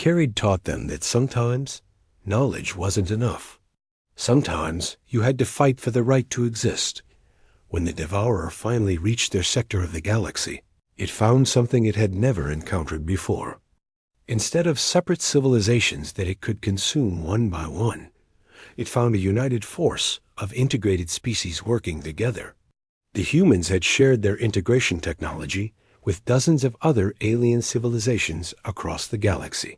Carried taught them that sometimes knowledge wasn't enough. Sometimes you had to fight for the right to exist. When the Devourer finally reached their sector of the galaxy, it found something it had never encountered before. Instead of separate civilizations that it could consume one by one, it found a united force of integrated species working together. The humans had shared their integration technology with dozens of other alien civilizations across the galaxy.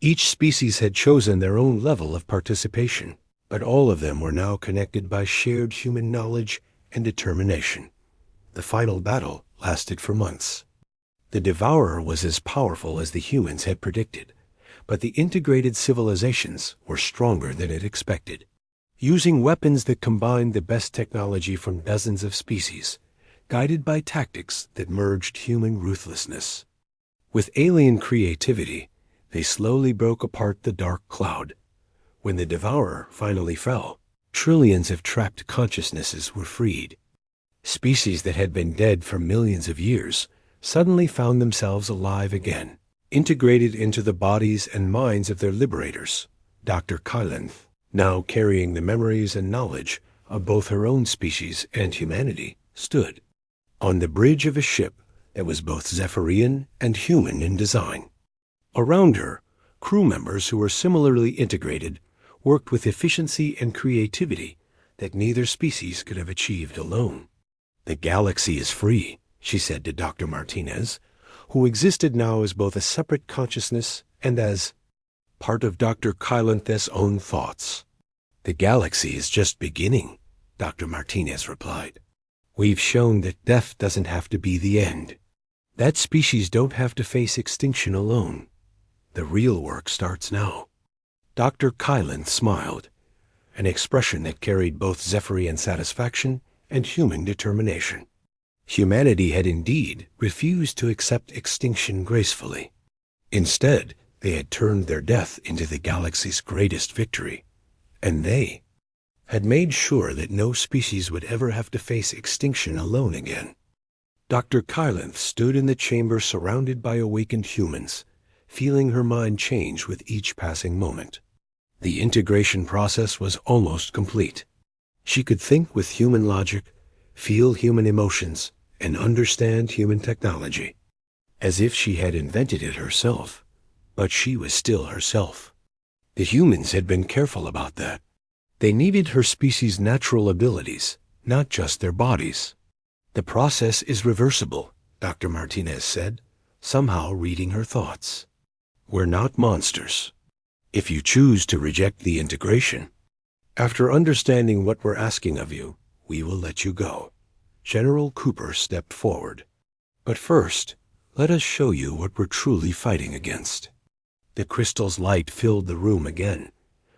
Each species had chosen their own level of participation, but all of them were now connected by shared human knowledge and determination. The final battle lasted for months. The Devourer was as powerful as the humans had predicted, but the integrated civilizations were stronger than it expected. Using weapons that combined the best technology from dozens of species, guided by tactics that merged human ruthlessness. With alien creativity, they slowly broke apart the dark cloud. When the Devourer finally fell, trillions of trapped consciousnesses were freed. Species that had been dead for millions of years suddenly found themselves alive again, integrated into the bodies and minds of their liberators. Dr. Kylanth, now carrying the memories and knowledge of both her own species and humanity, stood on the bridge of a ship that was both Zephyrian and human in design. Around her, crew members who were similarly integrated worked with efficiency and creativity that neither species could have achieved alone. "The galaxy is free," she said to Dr. Martinez, who existed now as both a separate consciousness and as part of Dr. Kylanth's own thoughts. "The galaxy is just beginning," Dr. Martinez replied. "We've shown that death doesn't have to be the end. That species don't have to face extinction alone. The real work starts now." Dr. Kylanth smiled, an expression that carried both Zephyrian satisfaction and human determination. Humanity had indeed refused to accept extinction gracefully. Instead, they had turned their death into the galaxy's greatest victory, and they had made sure that no species would ever have to face extinction alone again. Dr. Kylanth stood in the chamber surrounded by awakened humans, feeling her mind change with each passing moment. The integration process was almost complete. She could think with human logic, feel human emotions, and understand human technology, as if she had invented it herself, but she was still herself. The humans had been careful about that. They needed her species' natural abilities, not just their bodies. "The process is reversible," Dr. Martinez said, somehow reading her thoughts. "We're not monsters. If you choose to reject the integration, after understanding what we're asking of you, we will let you go." General Cooper stepped forward. "But first, let us show you what we're truly fighting against." The crystal's light filled the room again,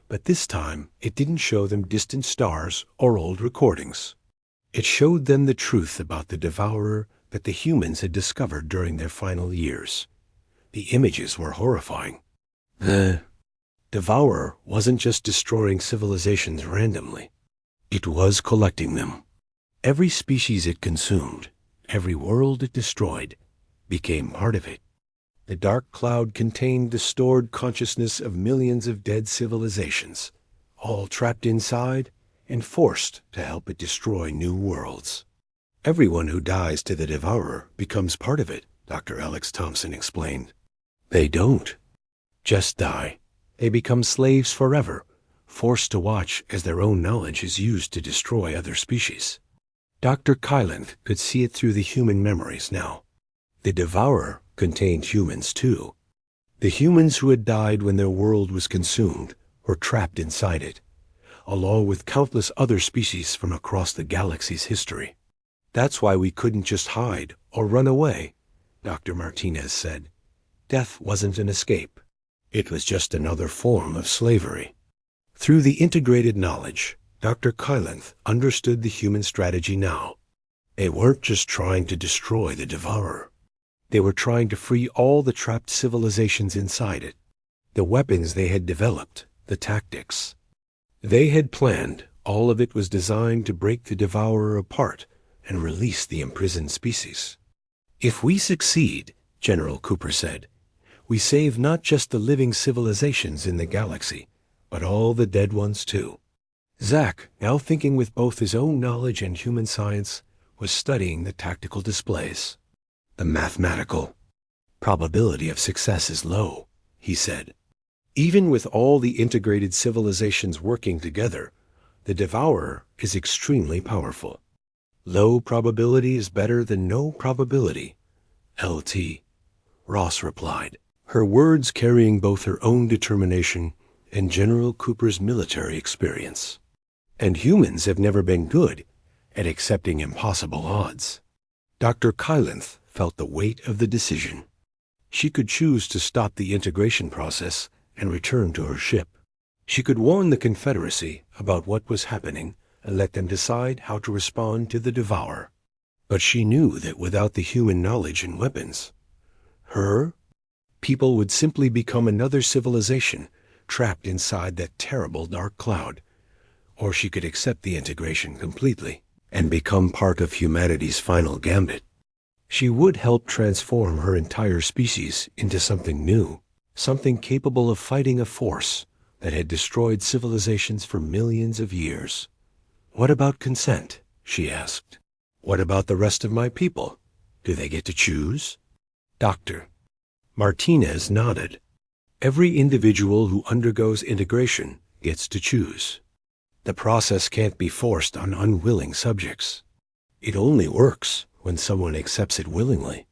but this time it didn't show them distant stars or old recordings. It showed them the truth about the Devourer that the humans had discovered during their final years. The images were horrifying. The Devourer wasn't just destroying civilizations randomly. It was collecting them. Every species it consumed, every world it destroyed, became part of it. The dark cloud contained the stored consciousness of millions of dead civilizations, all trapped inside and forced to help it destroy new worlds. "Everyone who dies to the Devourer becomes part of it," Dr. Alex Thompson explained. "They don't just die. They become slaves forever, forced to watch as their own knowledge is used to destroy other species." Dr. Kylanth could see it through the human memories now. The Devourer contained humans too. The humans who had died when their world was consumed were trapped inside it, along with countless other species from across the galaxy's history. "That's why we couldn't just hide or run away," Dr. Martinez said. "Death wasn't an escape. It was just another form of slavery." Through the integrated knowledge, Dr. Kylanth understood the human strategy now. They weren't just trying to destroy the Devourer. They were trying to free all the trapped civilizations inside it. The weapons they had developed, the tactics they had planned, all of it was designed to break the Devourer apart and release the imprisoned species. "If we succeed," General Cooper said, We save not just the living civilizations in the galaxy, but all the dead ones too. Zack, now thinking with both his own knowledge and human science, was studying the tactical displays. The mathematical probability of success is low, he said. Even with all the integrated civilizations working together, the Devourer is extremely powerful. Low probability is better than no probability, LT, Ross replied, her words carrying both her own determination and General Cooper's military experience. And humans have never been good at accepting impossible odds. Dr. Kylanth felt the weight of the decision. She could choose to stop the integration process and return to her ship. She could warn the Confederacy about what was happening and let them decide how to respond to the Devourer. But she knew that without the human knowledge and weapons, her people would simply become another civilization trapped inside that terrible dark cloud. Or she could accept the integration completely and become part of humanity's final gambit. She would help transform her entire species into something new, something capable of fighting a force that had destroyed civilizations for millions of years. What about consent? She asked. What about the rest of my people? Do they get to choose? Dr. Martinez nodded. Every individual who undergoes integration gets to choose. The process can't be forced on unwilling subjects. It only works when someone accepts it willingly.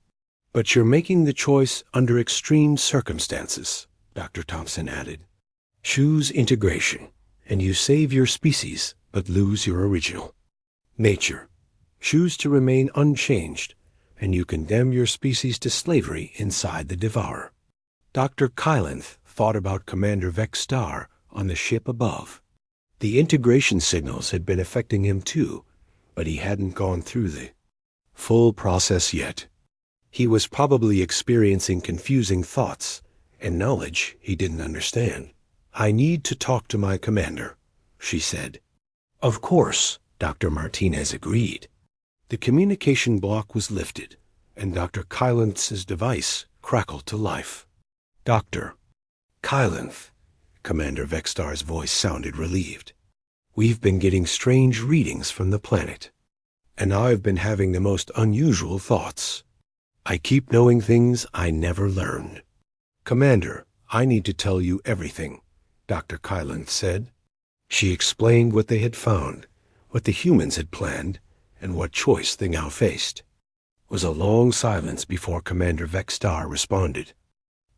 But you're making the choice under extreme circumstances, Dr. Thompson added. Choose integration, and you save your species but lose your original nature. Choose to remain unchanged, and you condemn your species to slavery inside the Devourer. Dr. Kylanth thought about Commander Vextar on the ship above. The integration signals had been affecting him too, but he hadn't gone through the full process yet. He was probably experiencing confusing thoughts and knowledge he didn't understand. I need to talk to my commander, she said. Of course, Dr. Martinez agreed. The communication block was lifted, and Dr. Kylanth's device crackled to life. Dr. Kylanth, Commander Vextar's voice sounded relieved. We've been getting strange readings from the planet, and I've been having the most unusual thoughts. I keep knowing things I never learned. Commander, I need to tell you everything, Dr. Kylanth said. She explained what they had found, what the humans had planned, and what choice they now faced. It was a long silence before Commander Vextar responded.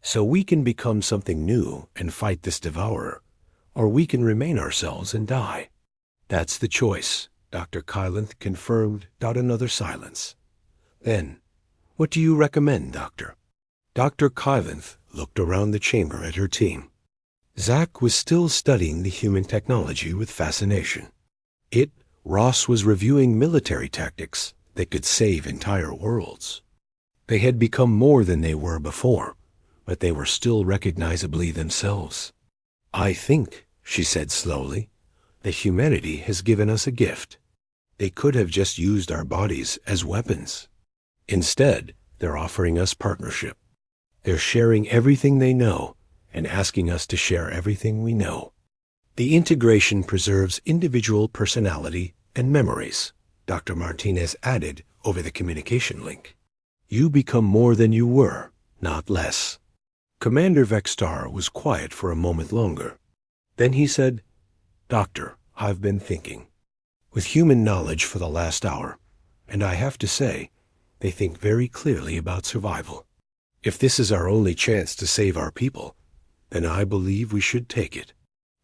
So we can become something new and fight this Devourer, or we can remain ourselves and die. That's the choice, Dr. Kylanth confirmed without another silence. Then, what do you recommend, Doctor? Dr. Kylanth looked around the chamber at her team. Zack was still studying the human technology with fascination. Ross was reviewing military tactics that could save entire worlds. They had become more than they were before, but they were still recognizably themselves. I think, she said slowly, that humanity has given us a gift. They could have just used our bodies as weapons. Instead, they're offering us partnership. They're sharing everything they know and asking us to share everything we know. The integration preserves individual personality and memories, Dr. Martinez added over the communication link. You become more than you were, not less. Commander Vextar was quiet for a moment longer. Then he said, Doctor, I've been thinking. With human knowledge for the last hour, and I have to say, they think very clearly about survival. If this is our only chance to save our people, then I believe we should take it.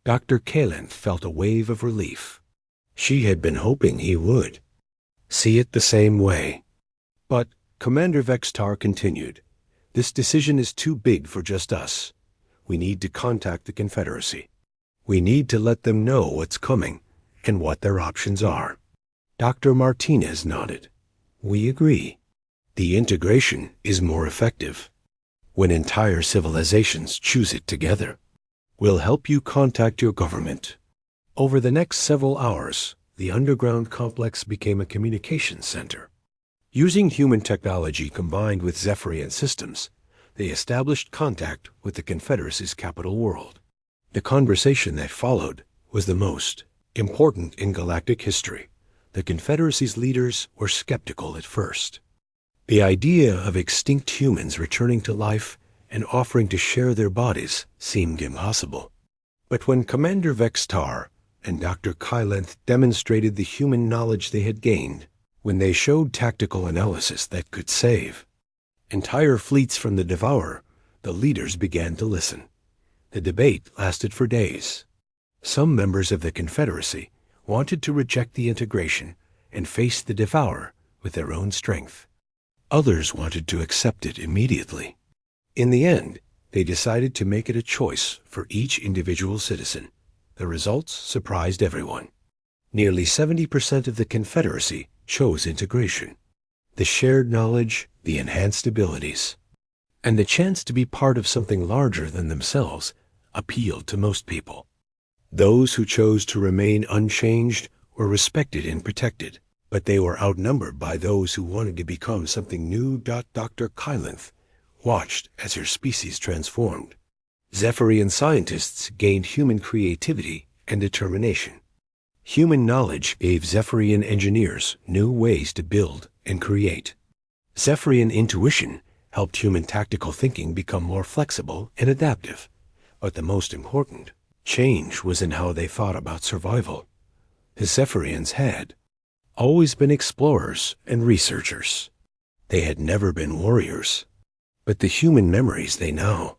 Dr. Kylanth felt a wave of relief. She had been hoping he would see it the same way. But Commander Vextar continued, this decision is too big for just us. We need to contact the Confederacy. We need to let them know what's coming and what their options are. Dr. Martinez nodded. We agree. The integration is more effective when entire civilizations choose it together. We'll help you contact your government. Over the next several hours, the underground complex became a communications center. Using human technology combined with Zephyrian systems, they established contact with the Confederacy's capital world. The conversation that followed was the most important in galactic history. The Confederacy's leaders were skeptical at first. The idea of extinct humans returning to life and offering to share their bodies seemed impossible. But when Commander Vextar and Dr. Kylenth demonstrated the human knowledge they had gained, when they showed tactical analysis that could save entire fleets from the Devourer, the leaders began to listen. The debate lasted for days. Some members of the Confederacy wanted to reject the integration and face the Devourer with their own strength. Others wanted to accept it immediately. In the end, they decided to make it a choice for each individual citizen. The results surprised everyone. Nearly 70% of the Confederacy chose integration. The shared knowledge, the enhanced abilities, and the chance to be part of something larger than themselves appealed to most people. Those who chose to remain unchanged were respected and protected, but they were outnumbered by those who wanted to become something new. Dr. Kylenth watched as her species transformed. Zephyrian scientists gained human creativity and determination. Human knowledge gave Zephyrian engineers new ways to build and create. Zephyrian intuition helped human tactical thinking become more flexible and adaptive. But the most important change was in how they thought about survival. The Zephyrians had always been explorers and researchers. They had never been warriors. But the human memories they know.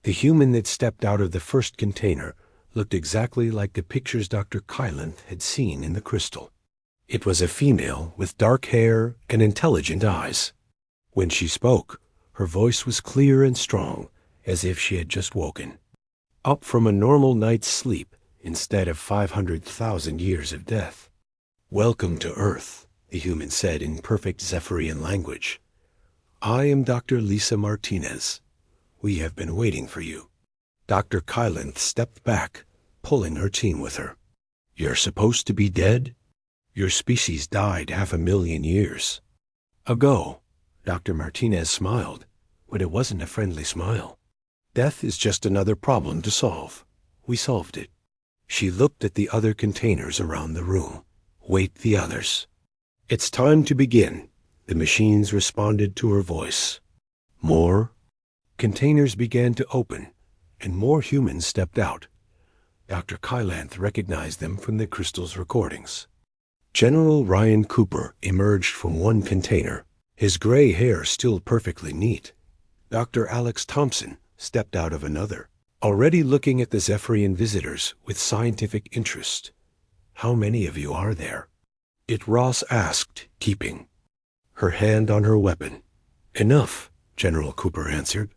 The human that stepped out of the first container looked exactly like the pictures Dr. Kylenth had seen in the crystal. It was a female with dark hair and intelligent eyes. When she spoke, her voice was clear and strong, as if she had just woken up from a normal night's sleep instead of 500,000 years of death. "Welcome to Earth," the human said in perfect Zephyrian language. "I am Dr. Lisa Martinez. We have been waiting for you." Dr. Kylenth stepped back, pulling her team with her. "You're supposed to be dead? Your species died 500,000 years ago." Dr. Martinez smiled, but it wasn't a friendly smile. "Death is just another problem to solve. We solved it." She looked at the other containers around the room. "Wait the others. It's time to begin." The machines responded to her voice. More containers began to open, and more humans stepped out. Dr. Kylenth recognized them from the crystal's recordings. General Ryan Cooper emerged from one container, his gray hair still perfectly neat. Dr. Alex Thompson stepped out of another, already looking at the Zephyrian visitors with scientific interest. "How many of you are there?" Ross asked, keeping her hand on her weapon. "Enough," General Cooper answered.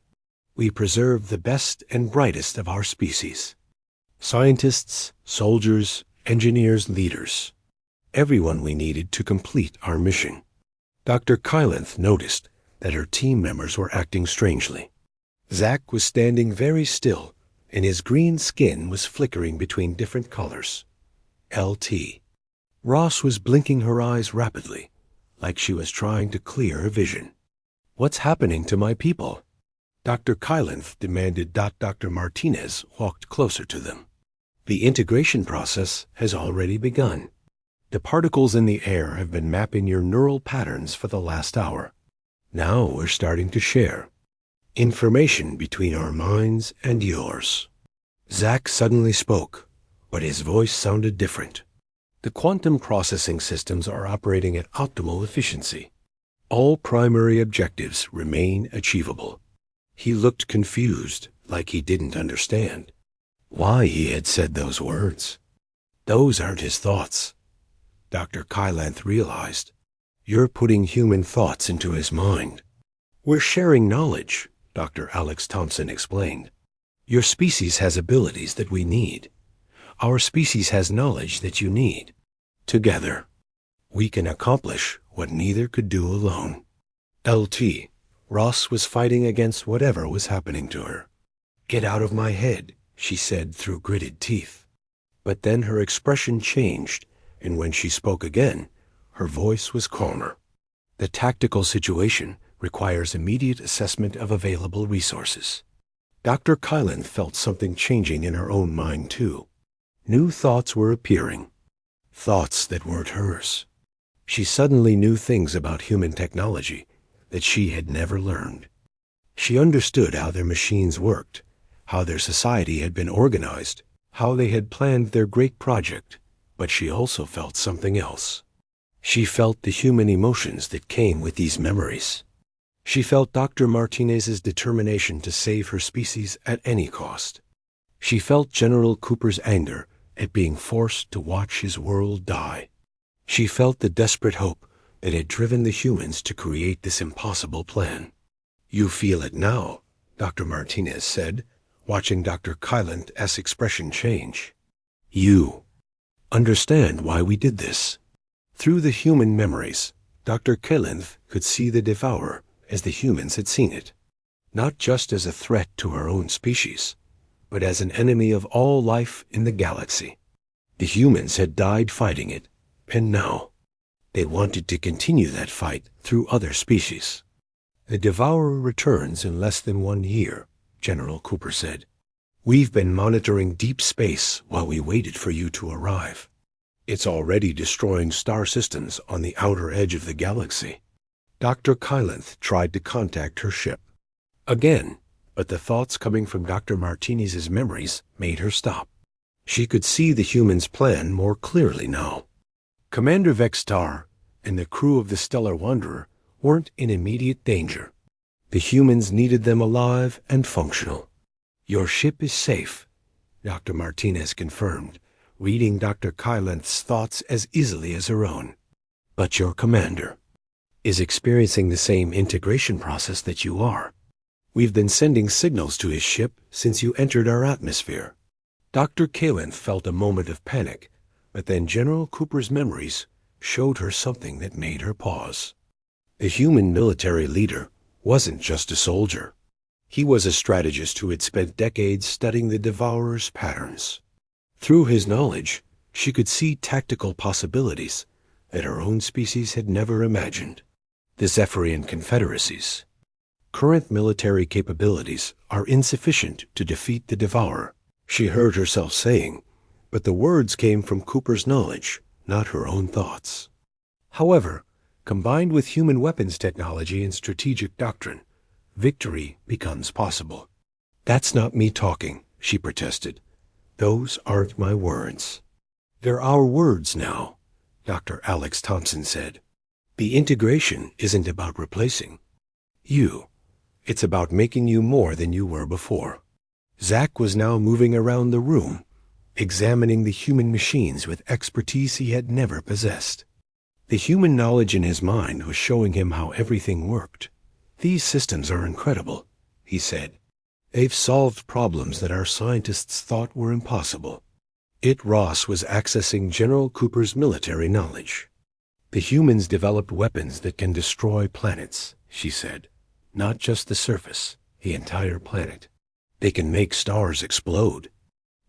"We preserve the best and brightest of our species. Scientists, soldiers, engineers, leaders. Everyone we needed to complete our mission." Dr. Kylenth noticed that her team members were acting strangely. Zach was standing very still, and his green skin was flickering between different colors. LT. Ross was blinking her eyes rapidly, like she was trying to clear her vision. "What's happening to my people?" Dr. Kylenth demanded. Dr. Martinez walked closer to them. "The integration process has already begun. The particles in the air have been mapping your neural patterns for the last hour. Now we're starting to share information between our minds and yours." Zach suddenly spoke, but his voice sounded different. "The quantum processing systems are operating at optimal efficiency. All primary objectives remain achievable." He looked confused, like he didn't understand why he had said those words. Those aren't his thoughts. Dr. Kylenth realized. You're putting human thoughts into his mind. "We're sharing knowledge," Dr. Alex Thompson explained. "Your species has abilities that we need. Our species has knowledge that you need. Together, we can accomplish what neither could do alone." LT. Ross was fighting against whatever was happening to her. "Get out of my head," she said through gritted teeth. But then her expression changed, and when she spoke again, her voice was calmer. "The tactical situation requires immediate assessment of available resources. Dr. Kylan felt something changing in her own mind, too. New thoughts were appearing. Thoughts that weren't hers. She suddenly knew things about human technology that she had never learned. She understood how their machines worked, how their society had been organized, how they had planned their great project, but she also felt something else. She felt the human emotions that came with these memories. She felt Dr. Martinez's determination to save her species at any cost. She felt General Cooper's anger at being forced to watch his world die. She felt the desperate hope that had driven the humans to create this impossible plan. "You feel it now," Dr. Martinez said, watching Dr. Kylan's expression change. "You understand why we did this." Through the human memories, Dr. Kylan could see the devourer as the humans had seen it, not just as a threat to her own species, but as an enemy of all life in the galaxy. The humans had died fighting it, and now they wanted to continue that fight through other species. "The devourer returns in less than 1 year," General Cooper said. "We've been monitoring deep space while we waited for you to arrive. It's already destroying star systems on the outer edge of the galaxy." Dr. Kylanth tried to contact her ship again, but the thoughts coming from Dr. Martinez's memories made her stop. She could see the humans' plan more clearly now. Commander Vextar and the crew of the Stellar Wanderer weren't in immediate danger. The humans needed them alive and functional. "Your ship is safe," Dr. Martinez confirmed, reading Dr. Kylanth's thoughts as easily as her own. "But your commander is experiencing the same integration process that you are. We've been sending signals to his ship since you entered our atmosphere." Dr. Kylanth felt a moment of panic, but then General Cooper's memories showed her something that made her pause. The human military leader wasn't just a soldier. He was a strategist who had spent decades studying the Devourer's patterns. Through his knowledge, she could see tactical possibilities that her own species had never imagined. The Zephyrian Confederacy's current military capabilities are insufficient to defeat the Devourer, she heard herself saying, but the words came from Cooper's knowledge, not her own thoughts. However, combined with human weapons technology and strategic doctrine, victory becomes possible. "That's not me talking," she protested. "Those aren't my words." "They're our words now," Dr. Alex Thompson said. "The integration isn't about replacing you. It's about making you more than you were before." Zach was now moving around the room, examining the human machines with expertise he had never possessed. The human knowledge in his mind was showing him how everything worked. "These systems are incredible," he said. "They've solved problems that our scientists thought were impossible." Ross was accessing General Cooper's military knowledge. "The humans developed weapons that can destroy planets," she said. "Not just the surface, the entire planet. They can make stars explode."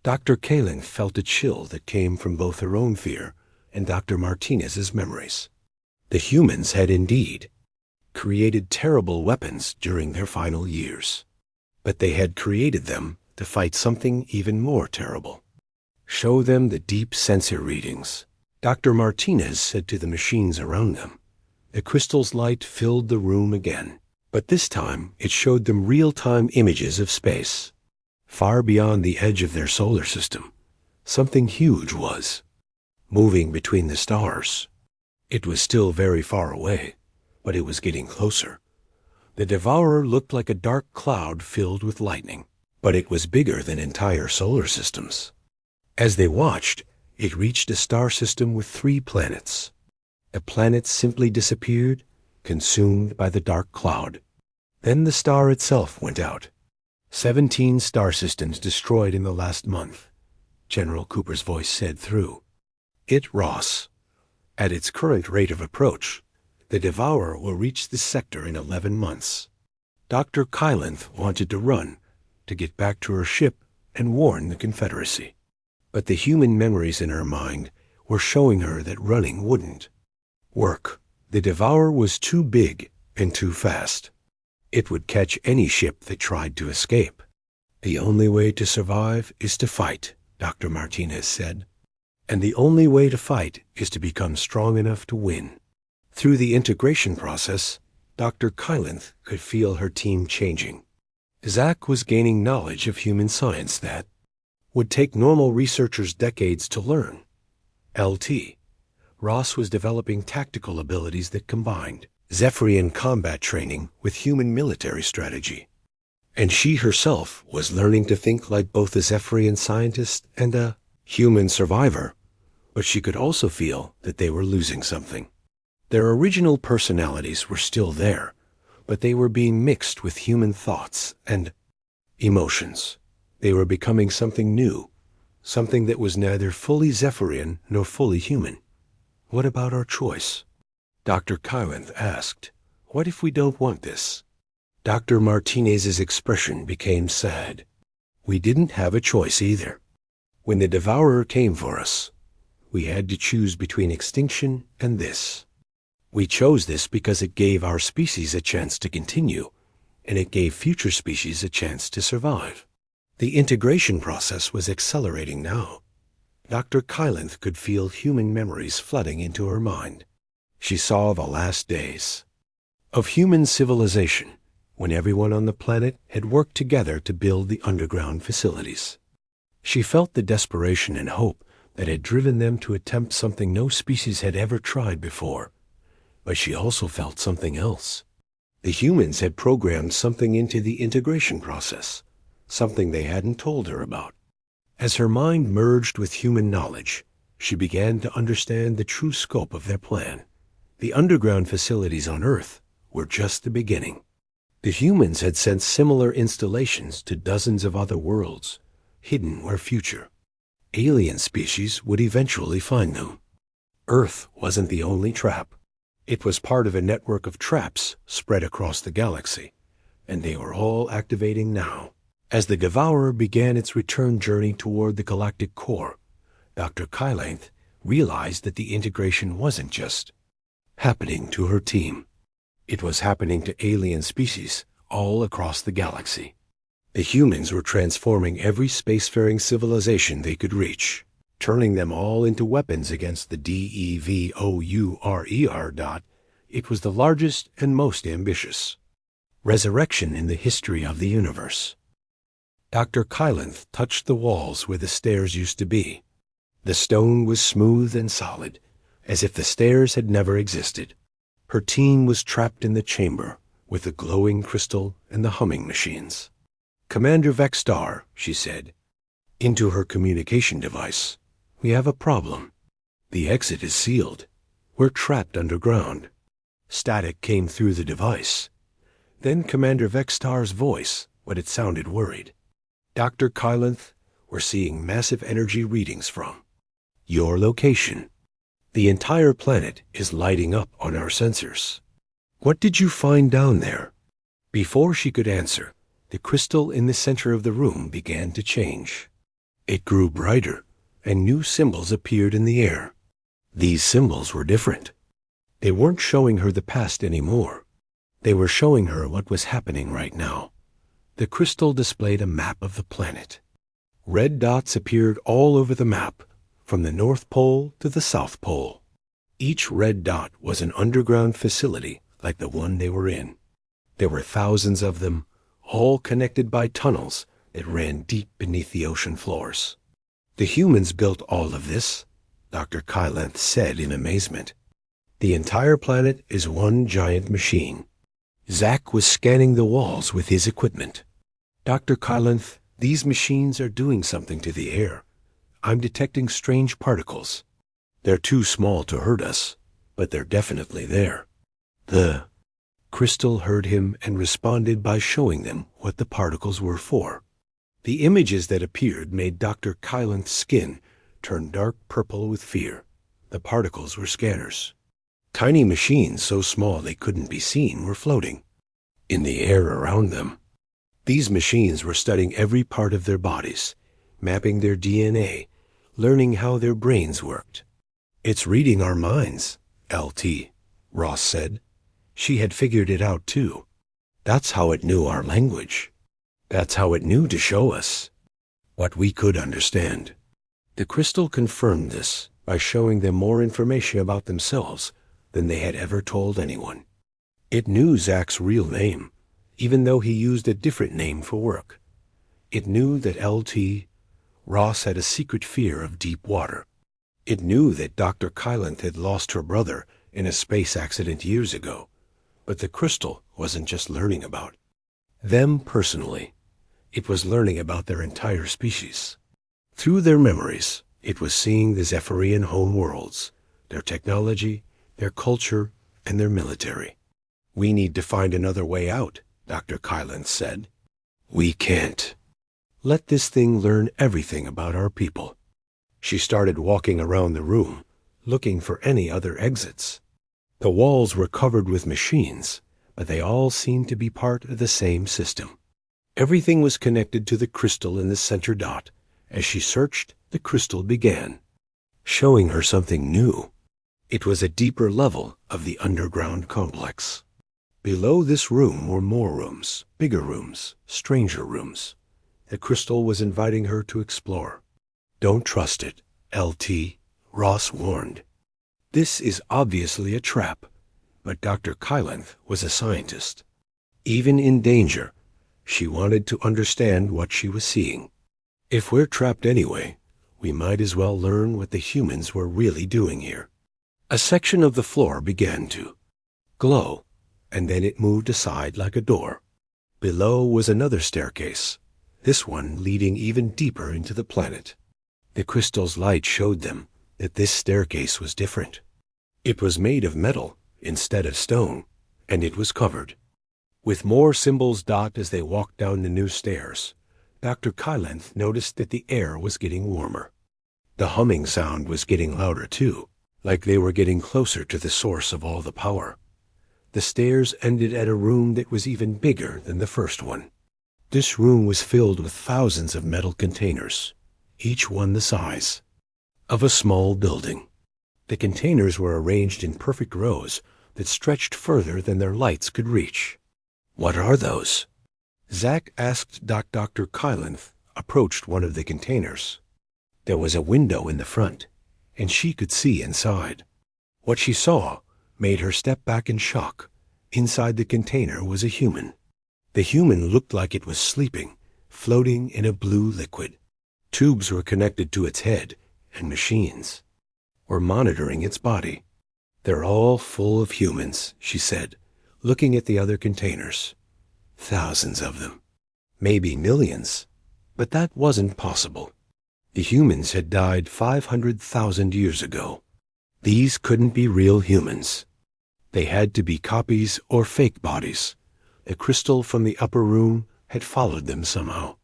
Dr. Kaling felt a chill that came from both her own fear and Dr. Martinez's memories. The humans had indeed created terrible weapons during their final years, but they had created them to fight something even more terrible. "Show them the deep sensor readings," Dr. Martinez said to the machines around them. The crystal's light filled the room again, but this time it showed them real-time images of space. Far beyond the edge of their solar system, something huge was moving between the stars. It was still very far away, but it was getting closer. The Devourer looked like a dark cloud filled with lightning, but it was bigger than entire solar systems. As they watched, it reached a star system with 3 planets. The planets simply disappeared, consumed by the dark cloud. Then the star itself went out. 17 star systems destroyed in the last month, General Cooper's voice said through Ross. At its current rate of approach, the Devourer will reach this sector in 11 months. Dr. Kylanth wanted to run, to get back to her ship and warn the Confederacy. But the human memories in her mind were showing her that running wouldn't work. The Devourer was too big and too fast. It would catch any ship that tried to escape. "The only way to survive is to fight," Dr. Martinez said. "And the only way to fight is to become strong enough to win." Through the integration process, Dr. Kylanth could feel her team changing. Zach was gaining knowledge of human science that would take normal researchers decades to learn. LT. Ross was developing tactical abilities that combined Zephyrian combat training with human military strategy. And she herself was learning to think like both a Zephyrian scientist and a human survivor, but she could also feel that they were losing something. Their original personalities were still there, but they were being mixed with human thoughts and emotions. They were becoming something new, something that was neither fully Zephyrian nor fully human. "What about our choice?" Dr. Kylanth asked. "What if we don't want this?" Dr. Martinez's expression became sad. "We didn't have a choice either. When the Devourer came for us, we had to choose between extinction and this. We chose this because it gave our species a chance to continue, and it gave future species a chance to survive." The integration process was accelerating now. Dr. Kylanth could feel human memories flooding into her mind. She saw the last days of human civilization, when everyone on the planet had worked together to build the underground facilities. She felt the desperation and hope that had driven them to attempt something no species had ever tried before. But she also felt something else. The humans had programmed something into the integration process, something they hadn't told her about. As her mind merged with human knowledge, she began to understand the true scope of their plan. The underground facilities on Earth were just the beginning. The humans had sent similar installations to dozens of other worlds, hidden where future alien species would eventually find them. Earth wasn't the only trap. It was part of a network of traps spread across the galaxy, and they were all activating now. As the Devourer began its return journey toward the galactic core, Dr. Kylanth realized that the integration wasn't just happening to her team. It was happening to alien species all across the galaxy. The humans were transforming every spacefaring civilization they could reach, turning them all into weapons against the DEVOURER. It was the largest and most ambitious resurrection in the history of the universe. Dr. Kylanth touched the walls where the stairs used to be. The stone was smooth and solid, as if the stairs had never existed. Her team was trapped in the chamber with the glowing crystal and the humming machines. "Commander Vextar," she said, into her communication device, "we have a problem. The exit is sealed. We're trapped underground." Static came through the device. Then Commander Vextar's voice, but it sounded worried. "Dr. Kylanth, we're seeing massive energy readings from your location. The entire planet is lighting up on our sensors. What did you find down there?" Before she could answer, the crystal in the center of the room began to change. It grew brighter, and new symbols appeared in the air. These symbols were different. They weren't showing her the past anymore. They were showing her what was happening right now. The crystal displayed a map of the planet. Red dots appeared all over the map, from the North Pole to the South Pole. Each red dot was an underground facility like the one they were in. There were thousands of them, all connected by tunnels that ran deep beneath the ocean floors. "The humans built all of this," Dr. Kylanth said in amazement. "The entire planet is one giant machine." Zach was scanning the walls with his equipment. "Dr. Kylanth, these machines are doing something to the air. I'm detecting strange particles. They're too small to hurt us, but they're definitely there." The crystal heard him and responded by showing them what the particles were for. The images that appeared made Dr. Kylanth's skin turn dark purple with fear. The particles were scanners. Tiny machines so small they couldn't be seen were floating in the air around them. These machines were studying every part of their bodies, mapping their DNA, learning how their brains worked. "It's reading our minds," LT. Ross said. She had figured it out too. That's how it knew our language. That's how it knew to show us what we could understand. The crystal confirmed this by showing them more information about themselves than they had ever told anyone. It knew Zach's real name, even though he used a different name for work. It knew that L.T. Ross had a secret fear of deep water. It knew that Dr. Kylanth had lost her brother in a space accident years ago. But the crystal wasn't just learning about them personally. It was learning about their entire species. Through their memories, it was seeing the Zephyrian home worlds, their technology, their culture, and their military. We need to find another way out, Dr. Kylanth said. We can't. Let this thing learn everything about our people. She started walking around the room, looking for any other exits. The walls were covered with machines, but they all seemed to be part of the same system. Everything was connected to the crystal in the center dot. As she searched, the crystal began, showing her something new. It was a deeper level of the underground complex. Below this room were more rooms, bigger rooms, stranger rooms. The crystal was inviting her to explore. Don't trust it, L.T. Ross warned. This is obviously a trap, but Dr. Kylanth was a scientist. Even in danger, she wanted to understand what she was seeing. If we're trapped anyway, we might as well learn what the humans were really doing here. A section of the floor began to glow, and then it moved aside like a door. Below was another staircase, this one leading even deeper into the planet. The crystal's light showed them that this staircase was different. It was made of metal instead of stone, and it was covered with more symbols dot as they walked down the new stairs. Dr. Kylanth noticed that the air was getting warmer. The humming sound was getting louder too, like they were getting closer to the source of all the power. The stairs ended at a room that was even bigger than the first one. This room was filled with thousands of metal containers, each one the size of a small building. The containers were arranged in perfect rows that stretched further than their lights could reach. What are those? Zach asked. Dr. Kylanth approached one of the containers. There was a window in the front, and she could see inside. What she saw made her step back in shock. Inside the container was a human. The human looked like it was sleeping, floating in a blue liquid. Tubes were connected to its head, and machines were monitoring its body. They're all full of humans, she said, looking at the other containers. Thousands of them. Maybe millions. But that wasn't possible. The humans had died 500,000 years ago. These couldn't be real humans. They had to be copies or fake bodies. The crystal from the upper room had followed them somehow.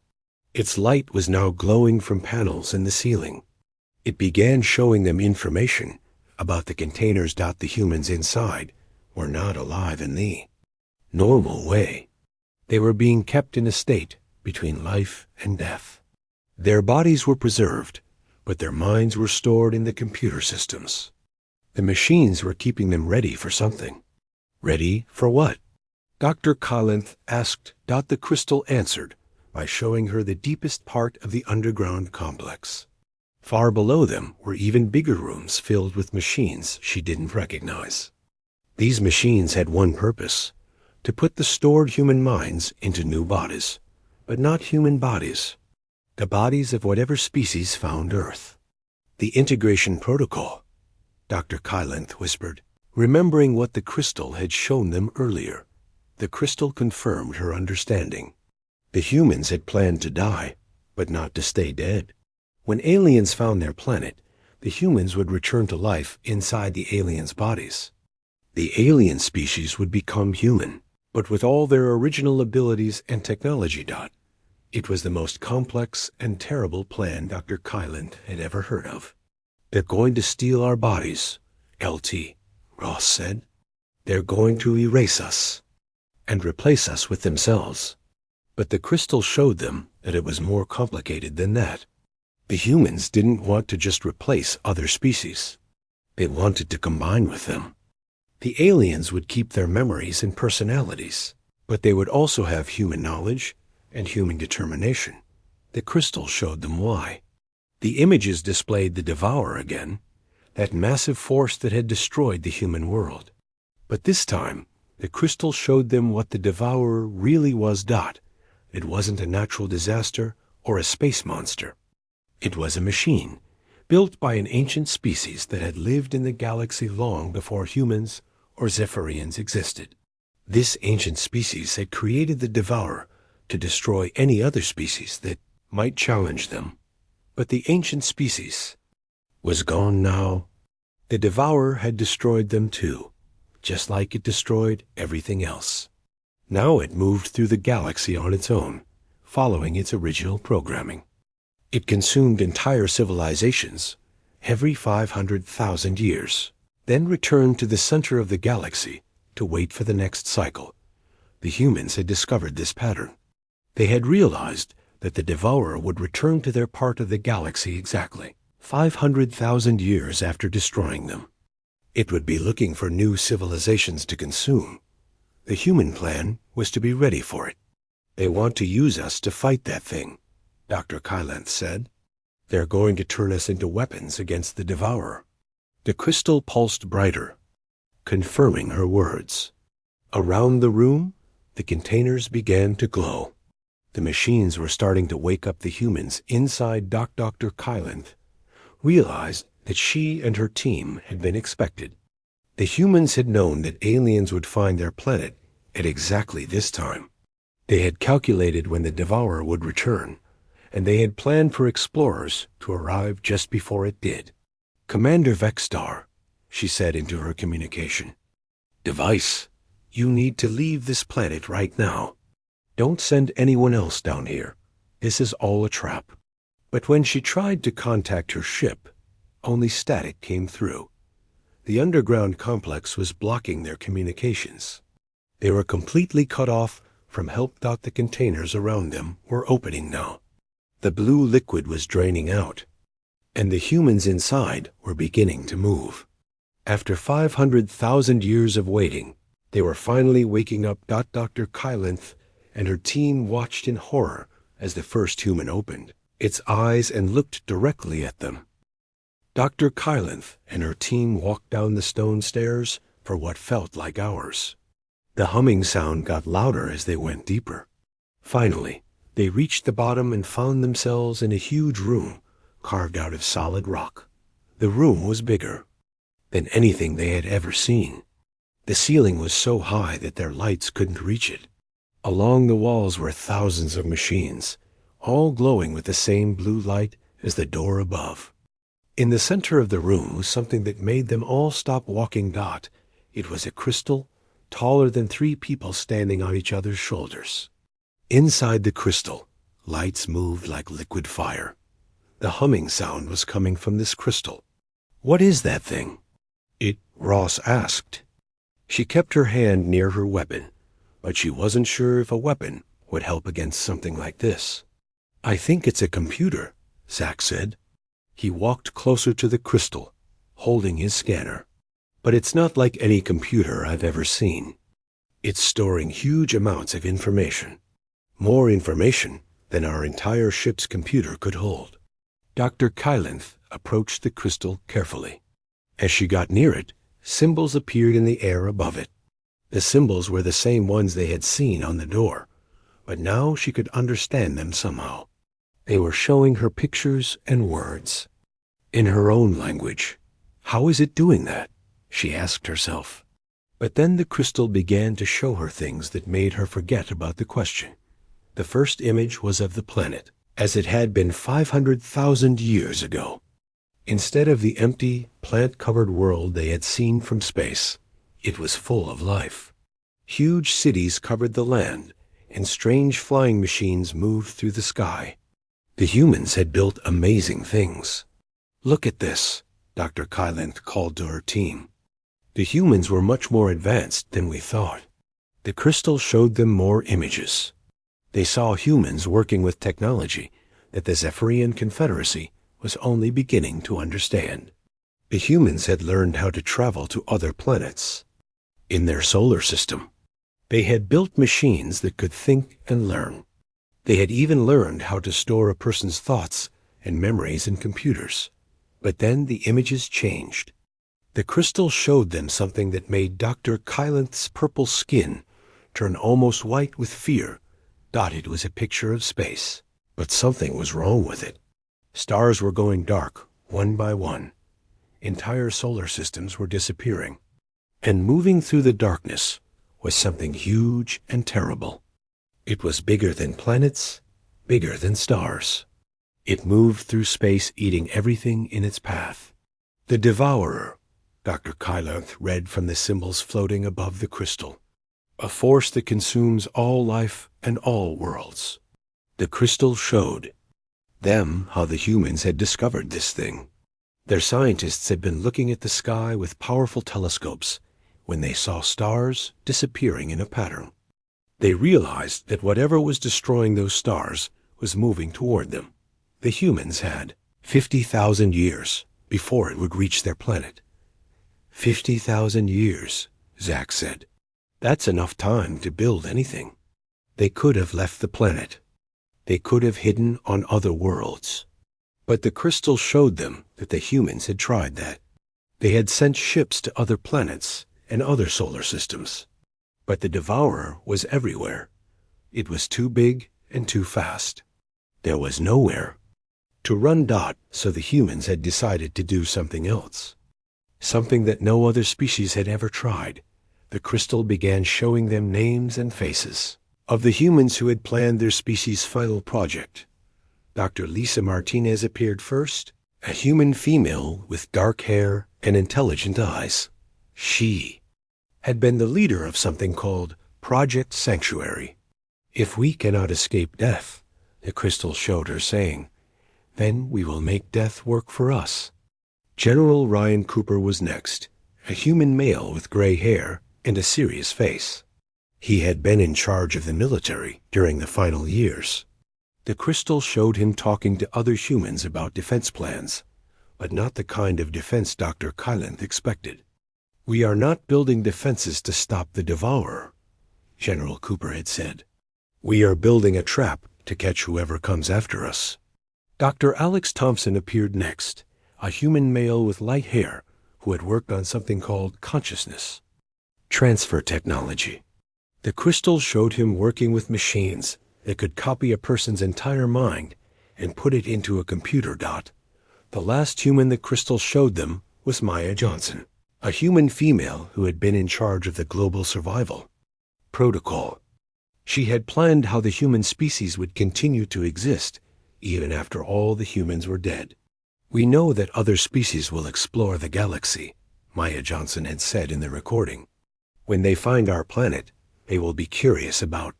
Its light was now glowing from panels in the ceiling. It began showing them information about the containers. The humans inside were not alive in the normal way. They were being kept in a state between life and death. Their bodies were preserved, but their minds were stored in the computer systems. The machines were keeping them ready for something. Ready for what? Dr. Kylanth asked. The crystal answered by showing her the deepest part of the underground complex. Far below them were even bigger rooms filled with machines she didn't recognize. These machines had one purpose: to put the stored human minds into new bodies, but not human bodies. The bodies of whatever species found Earth. The integration protocol, Dr. Kylanth whispered, remembering what the crystal had shown them earlier. The crystal confirmed her understanding. The humans had planned to die, but not to stay dead. When aliens found their planet, the humans would return to life inside the aliens' bodies. The alien species would become human, but with all their original abilities and technology. It was the most complex and terrible plan Dr. Kylanth had ever heard of. They're going to steal our bodies, L.T. Ross said. They're going to erase us and replace us with themselves. But the crystal showed them that it was more complicated than that. The humans didn't want to just replace other species. They wanted to combine with them. The aliens would keep their memories and personalities, but they would also have human knowledge and human determination. The crystal showed them why. The images displayed the Devourer again, that massive force that had destroyed the human world. But this time, the crystal showed them what the Devourer really was. It wasn't a natural disaster or a space monster. It was a machine, built by an ancient species that had lived in the galaxy long before humans or Zephyrians existed. This ancient species had created the Devourer to destroy any other species that might challenge them. But the ancient species was gone now. The Devourer had destroyed them too, just like it destroyed everything else. Now it moved through the galaxy on its own, following its original programming. It consumed entire civilizations every 500,000 years, then returned to the center of the galaxy to wait for the next cycle. The humans had discovered this pattern. They had realized that the Devourer would return to their part of the galaxy exactly 500,000 years after destroying them. It would be looking for new civilizations to consume. The human plan was to be ready for it. They want to use us to fight that thing, Dr. Kylanth said. They're going to turn us into weapons against the Devourer. The crystal pulsed brighter, confirming her words. Around the room, the containers began to glow. The machines were starting to wake up the humans inside. Dr. Kylanth realized that she and her team had been expected. The humans had known that aliens would find their planet at exactly this time. They had calculated when the Devourer would return, and they had planned for explorers to arrive just before it did. Commander Vexstar, she said into her communication, "Device, you need to leave this planet right now. Don't send anyone else down here. This is all a trap." But when she tried to contact her ship, only static came through. The underground complex was blocking their communications. They were completely cut off from help. The containers around them were opening now. The blue liquid was draining out, and the humans inside were beginning to move. After 500,000 years of waiting, they were finally waking up. Dr. Kylanth and her team watched in horror as the first human opened its eyes and looked directly at them. Dr. Kylanth and her team walked down the stone stairs for what felt like hours. The humming sound got louder as they went deeper. Finally, they reached the bottom and found themselves in a huge room carved out of solid rock. The room was bigger than anything they had ever seen. The ceiling was so high that their lights couldn't reach it. Along the walls were thousands of machines, all glowing with the same blue light as the door above. In the center of the room was something that made them all stop walking. It was a crystal taller than 3 people standing on each other's shoulders. Inside the crystal, lights moved like liquid fire. The humming sound was coming from this crystal. "What is that thing?" Ross asked. She kept her hand near her weapon, but she wasn't sure if a weapon would help against something like this. "I think it's a computer," Zach said. He walked closer to the crystal, holding his scanner. "But it's not like any computer I've ever seen. It's storing huge amounts of information. More information than our entire ship's computer could hold." Dr. Kylanth approached the crystal carefully. As she got near it, symbols appeared in the air above it. The symbols were the same ones they had seen on the door, but now she could understand them somehow. They were showing her pictures and words in her own language. How is it doing that? She asked herself. But then the crystal began to show her things that made her forget about the question. The first image was of the planet, as it had been 500,000 years ago. Instead of the empty, plant-covered world they had seen from space, it was full of life. Huge cities covered the land, and strange flying machines moved through the sky. The humans had built amazing things. "Look at this," Dr. Kylanth called to her team. The humans were much more advanced than we thought. The crystal showed them more images. They saw humans working with technology that the Zephyrian Confederacy was only beginning to understand. The humans had learned how to travel to other planets. in their solar system. They had built machines that could think and learn. They had even learned how to store a person's thoughts and memories in computers. But then the images changed. The crystal showed them something that made Dr. Kylanth's purple skin turn almost white with fear. It was a picture of space. But something was wrong with it. Stars were going dark, one by one. Entire solar systems were disappearing. And moving through the darkness was something huge and terrible. It was bigger than planets, bigger than stars. It moved through space, eating everything in its path. The Devourer, Dr. Kylanth read from the symbols floating above the crystal. A force that consumes all life and all worlds. The crystal showed them how the humans had discovered this thing. Their scientists had been looking at the sky with powerful telescopes when they saw stars disappearing in a pattern. They realized that whatever was destroying those stars was moving toward them. The humans had 50,000 years before it would reach their planet. 50,000 years, Zach said. That's enough time to build anything. They could have left the planet. They could have hidden on other worlds. But the crystal showed them that the humans had tried that. They had sent ships to other planets and other solar systems. But the Devourer was everywhere. It was too big and too fast. There was nowhere to run. So the humans had decided to do something else. Something that no other species had ever tried. The crystal began showing them names and faces of the humans who had planned their species' final project. Dr. Lisa Martinez appeared first, a human female with dark hair and intelligent eyes. She had been the leader of something called Project Sanctuary. If we cannot escape death, the crystal showed her, saying, then we will make death work for us. General Ryan Cooper was next, a human male with gray hair and a serious face. He had been in charge of the military during the final years. The crystal showed him talking to other humans about defense plans, but not the kind of defense Dr. Kylanth expected. We are not building defenses to stop the Devourer, General Cooper had said. We are building a trap to catch whoever comes after us. Dr. Alex Thompson appeared next, a human male with light hair who had worked on something called consciousness transfer technology. The crystal showed him working with machines that could copy a person's entire mind and put it into a computer. The last human the crystal showed them was Maya Johnson, a human female who had been in charge of the global survival protocol. She had planned how the human species would continue to exist even after all the humans were dead. We know that other species will explore the galaxy, Maya Johnson had said in the recording. When they find our planet, they will be curious about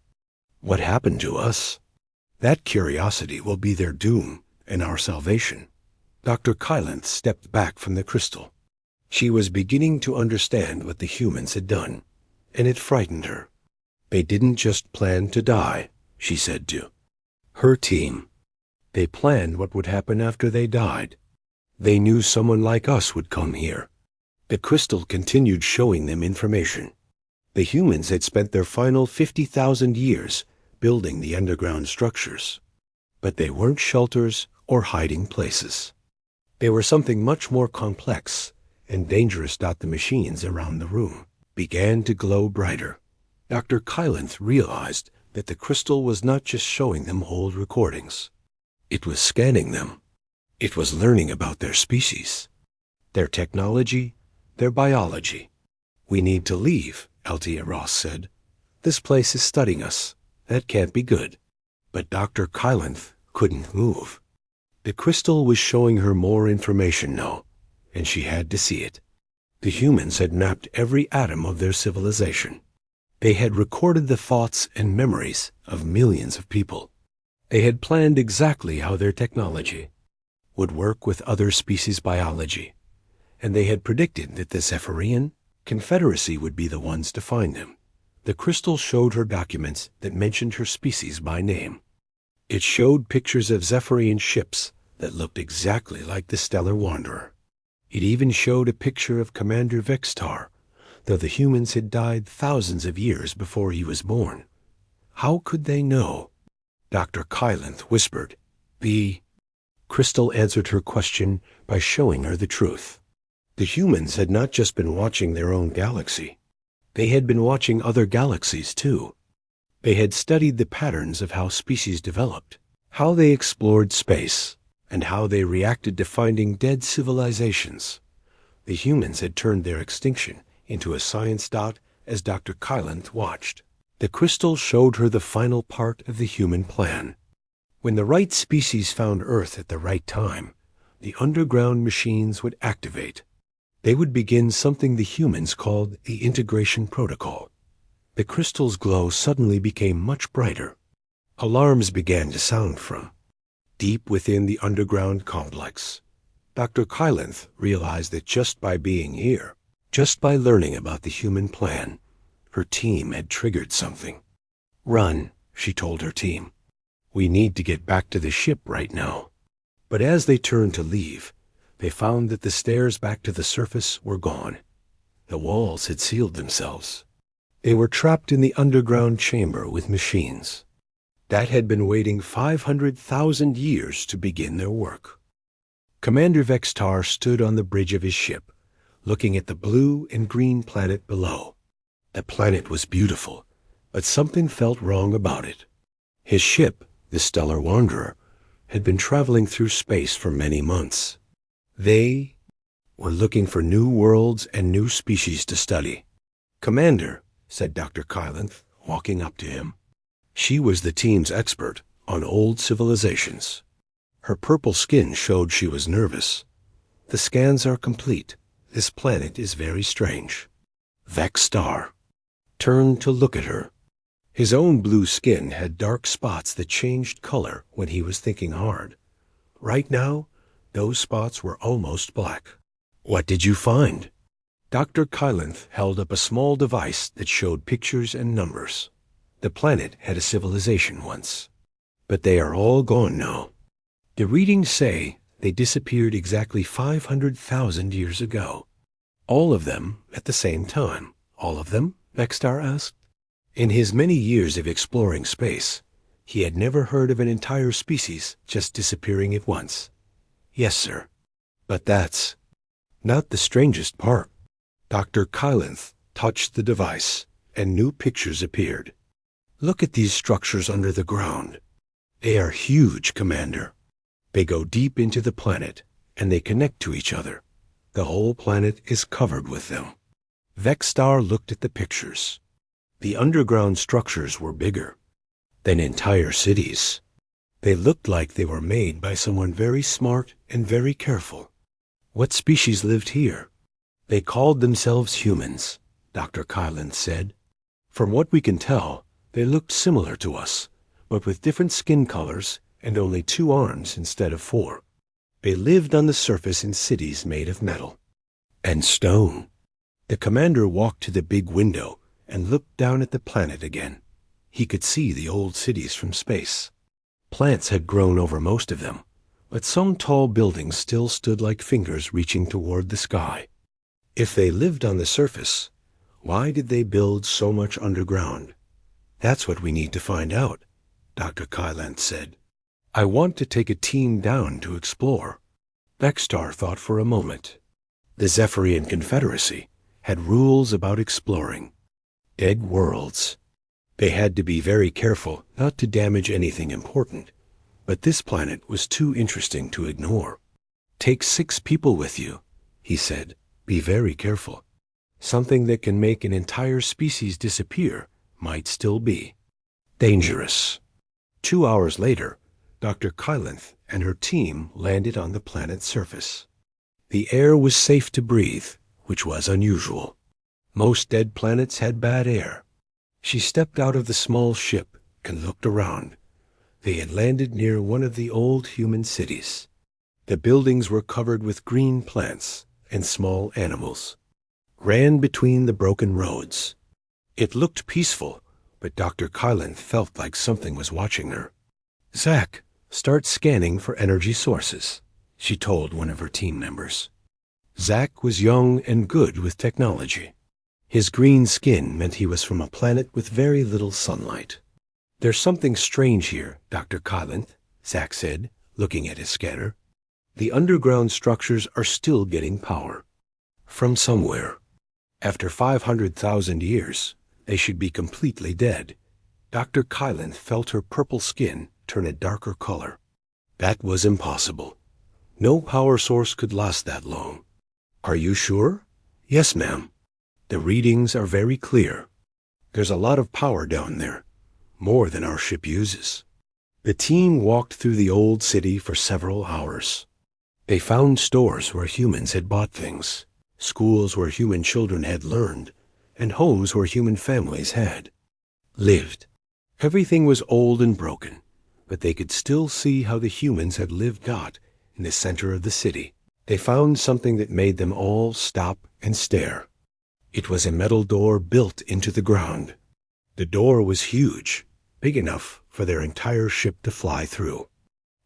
what happened to us. That curiosity will be their doom and our salvation. Dr. Kylanth stepped back from the crystal. She was beginning to understand what the humans had done, and it frightened her. They didn't just plan to die, she said to her team. They planned what would happen after they died. They knew someone like us would come here. The crystal continued showing them information. The humans had spent their final 50,000 years building the underground structures. But they weren't shelters or hiding places. They were something much more complex and dangerous. The machines around the room began to glow brighter. Dr. Kylanth realized that the crystal was not just showing them old recordings. It was scanning them. It was learning about their species, their technology, their biology. We need to leave, Althea Ross said. This place is studying us. That can't be good. But Dr. Kylanth couldn't move. The crystal was showing her more information now, and she had to see it. The humans had mapped every atom of their civilization. They had recorded the thoughts and memories of millions of people. They had planned exactly how their technology would work with other species' biology, and they had predicted that the Zephyrian Confederacy would be the ones to find them. The crystal showed her documents that mentioned her species by name. It showed pictures of Zephyrian ships that looked exactly like the Stellar Wanderer. It even showed a picture of Commander Vextar, though the humans had died thousands of years before he was born. How could they know? Dr. Kylanth whispered. Crystal answered her question by showing her the truth. The humans had not just been watching their own galaxy. They had been watching other galaxies too. They had studied the patterns of how species developed, how they explored space, and how they reacted to finding dead civilizations. The humans had turned their extinction into a science dot as Dr. Kylanth watched. The crystal showed her the final part of the human plan. When the right species found Earth at the right time, the underground machines would activate. They would begin something the humans called the integration protocol. The crystal's glow suddenly became much brighter. Alarms began to sound from deep within the underground complex. Dr. Kylanth realized that just by being here, just by learning about the human plan, her team had triggered something. "Run," she told her team. "We need to get back to the ship right now." But as they turned to leave, they found that the stairs back to the surface were gone. The walls had sealed themselves. They were trapped in the underground chamber with machines that had been waiting 500,000 years to begin their work. Commander Vextar stood on the bridge of his ship, looking at the blue and green planet below. The planet was beautiful, but something felt wrong about it. His ship, the Stellar Wanderer, had been traveling through space for many months. They were looking for new worlds and new species to study. "Commander," said Dr. Kylanth, walking up to him. She was the team's expert on old civilizations. Her purple skin showed she was nervous. "The scans are complete. This planet is very strange." Vextar turned to look at her. His own blue skin had dark spots that changed color when he was thinking hard. Right now, those spots were almost black. "What did you find?" Dr. Kylanth held up a small device that showed pictures and numbers. The planet had a civilization once, but they are all gone now. The readings say they disappeared exactly 500,000 years ago. "All of them at the same time." "All of them?" Vextar asked. In his many years of exploring space, he had never heard of an entire species just disappearing at once. "Yes, sir. But that's not the strangest part." Dr. Kylanth touched the device, and new pictures appeared. "Look at these structures under the ground. They are huge, Commander. They go deep into the planet, and they connect to each other. The whole planet is covered with them." Vextar looked at the pictures. The underground structures were bigger than entire cities. They looked like they were made by someone very smart and very careful. "What species lived here?" "They called themselves humans," Dr. Kylanth said. "From what we can tell, they looked similar to us, but with different skin colors and only 2 arms instead of 4. They lived on the surface in cities made of metal and stone." The commander walked to the big window and looked down at the planet again. He could see the old cities from space. Plants had grown over most of them, but some tall buildings still stood like fingers reaching toward the sky. If they lived on the surface, why did they build so much underground? "That's what we need to find out," Dr. Kylanth said. "I want to take a team down to explore." Vextar thought for a moment. The Zephyrian Confederacy had rules about exploring dead worlds. They had to be very careful not to damage anything important, but this planet was too interesting to ignore. "Take 6 people with you," he said. "Be very careful. Something that can make an entire species disappear might still be dangerous." 2 hours later, Dr. Kylanth and her team landed on the planet's surface. The air was safe to breathe, which was unusual. Most dead planets had bad air. She stepped out of the small ship and looked around. They had landed near one of the old human cities. The buildings were covered with green plants, and small animals ran between the broken roads. It looked peaceful, but Dr. Kylanth felt like something was watching her. "Zach, start scanning for energy sources," she told one of her team members. Zach was young and good with technology. His green skin meant he was from a planet with very little sunlight. "There's something strange here, Dr. Kylanth," Zack said, looking at his scanner. "The underground structures are still getting power. From somewhere. After 500,000 years, they should be completely dead." Dr. Kylanth felt her purple skin turn a darker color. That was impossible. No power source could last that long. "Are you sure?" "Yes, ma'am. The readings are very clear. There's a lot of power down there, more than our ship uses." The team walked through the old city for several hours. They found stores where humans had bought things, schools where human children had learned, and homes where human families had lived. Everything was old and broken, but they could still see how the humans had lived out in the center of the city. They found something that made them all stop and stare. It was a metal door built into the ground. The door was huge, big enough for their entire ship to fly through.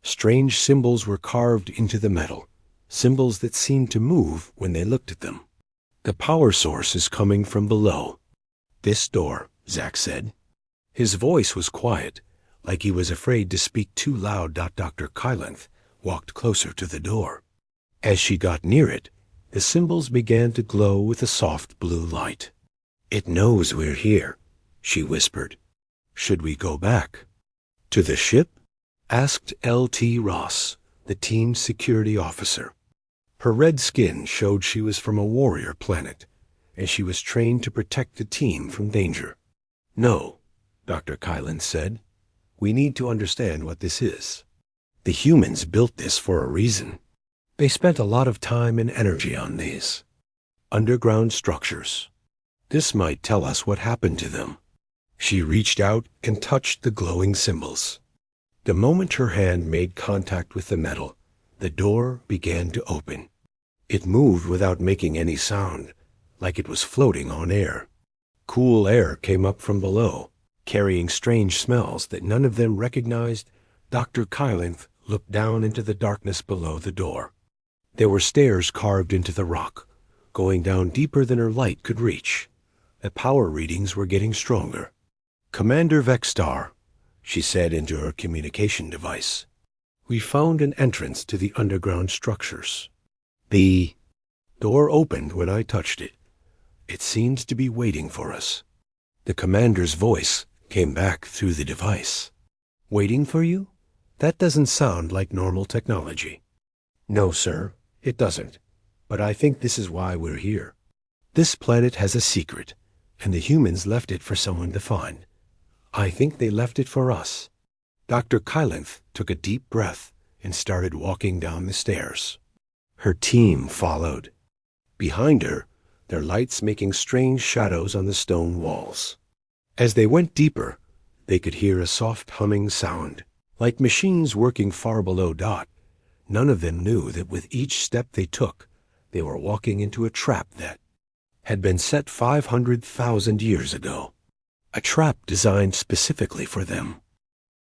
Strange symbols were carved into the metal, symbols that seemed to move when they looked at them. "The power source is coming from below. This door," Zack said. His voice was quiet, like he was afraid to speak too loud. Dr. Kylanth walked closer to the door. As she got near it, the symbols began to glow with a soft blue light. "It knows we're here," she whispered. "Should we go back?" "To the ship?" asked L.T. Ross, the team's security officer. Her red skin showed she was from a warrior planet, and she was trained to protect the team from danger. "No," Dr. Kylanth said. "We need to understand what this is. The humans built this for a reason. They spent a lot of time and energy on these underground structures. This might tell us what happened to them." She reached out and touched the glowing symbols. The moment her hand made contact with the metal, the door began to open. It moved without making any sound, like it was floating on air. Cool air came up from below, carrying strange smells that none of them recognized. Dr. Kylanth looked down into the darkness below the door. There were stairs carved into the rock, going down deeper than her light could reach. The power readings were getting stronger. "Commander Vexstar," she said into her communication device, "we found an entrance to the underground structures. The door opened when I touched it. It seems to be waiting for us." The commander's voice came back through the device. "Waiting for you? That doesn't sound like normal technology." "No, sir, it doesn't. But I think this is why we're here. This planet has a secret, and the humans left it for someone to find. I think they left it for us." Dr. Kylanth took a deep breath and started walking down the stairs. Her team followed. Behind her, their lights making strange shadows on the stone walls. As they went deeper, they could hear a soft humming sound, like machines working far below. None of them knew that with each step they took, they were walking into a trap that had been set 500,000 years ago. A trap designed specifically for them.